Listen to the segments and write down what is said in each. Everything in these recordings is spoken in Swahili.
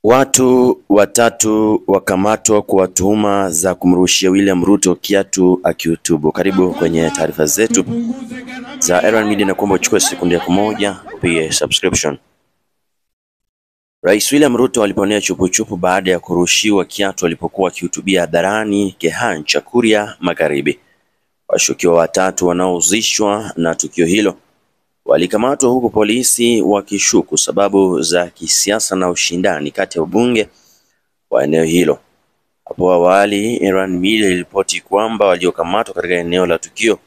Watu watatu wakamatwa kwa tuhuma za kumrushia William Ruto kiatu akihutubu. Karibu kwenye taarifa zetu za Erwan Media na kuomba uchukue sekunde moja upige subscription. Rais William Ruto aliponea chupuchupu baada ya kurushiwa kiatu alipokuwa akihutubia hadharani Kehancha, Kuria Magharibi. Washukiwa watatu wanaohusishwa na tukio hilo walikamatwa huku polisi wakishuku sababu za kisiasa na ushindani kati ya wabunge wa eneo hilo. Hapo awali Erwan Media iliripoti kwamba waliokamatwa katika eneo la tukio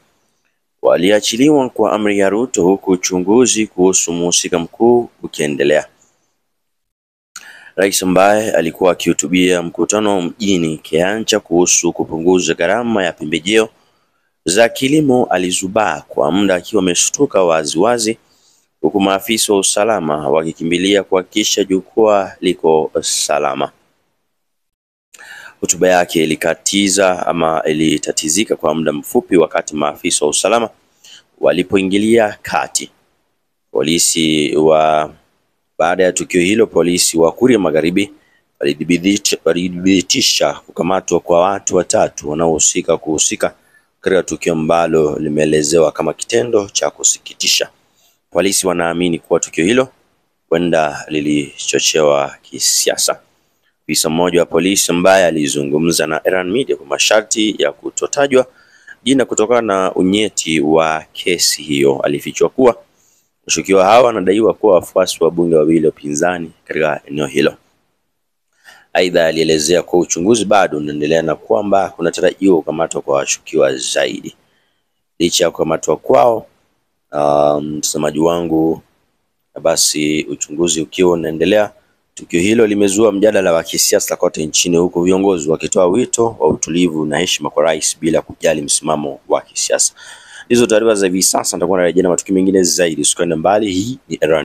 waliachiliwa kwa amri ya Ruto huku uchunguzi kuhusu mhusika mkuu ukiendelea. Rais ambaye alikuwa akihutubia mkutano mjini Kehancha kuhusu kupunguza gharama ya pembejeo za kilimo alizubaa kwa muda akiwa ameshtuka waziwazi, huku maafisa wa usalama wakikimbilia kuhakikisha jukwaa liko salama. Hotuba yake ilitatizika kwa muda mfupi wakati maafisa wa usalama walipoingilia kati. Baada ya tukio hilo, polisi wa Kuria Magharibi walidhibitisha kukamatwa kwa watu watatu wanaohusika katika tukio ambalo limeelezewa kama kitendo cha kusikitisha. Polisi wanaamini kuwa tukio hilo huenda lilichochewa kisiasa. Afisa mmoja wa polisi ambaye alizungumza na Erwan Media kwa masharti ya kutotajwa jina kutokana na unyeti wa kesi hiyo alifichua kuwa washukiwa hawa wanadaiwa kuwa wafuasi wa bunge wawili wa upinzani katika eneo hilo. Aidha, alielezea kuwa uchunguzi bado unaendelea na kwamba kunatarajiwa kukamatwa kwa washukiwa zaidi. Licha ya kukamatwa kwao, mtazamaji wangu, basi uchunguzi ukiwa unaendelea, tukio hilo limezua mjadala wa kisiasa kote nchini, huku viongozi wakitoa wito wa utulivu na heshima kwa rais bila kujali msimamo wa kisiasa. Hizo taarifa za hivi sasa, nitakuwa narejea na matukio mengine zaidi. Usikwende mbali. Hii ni Erwan.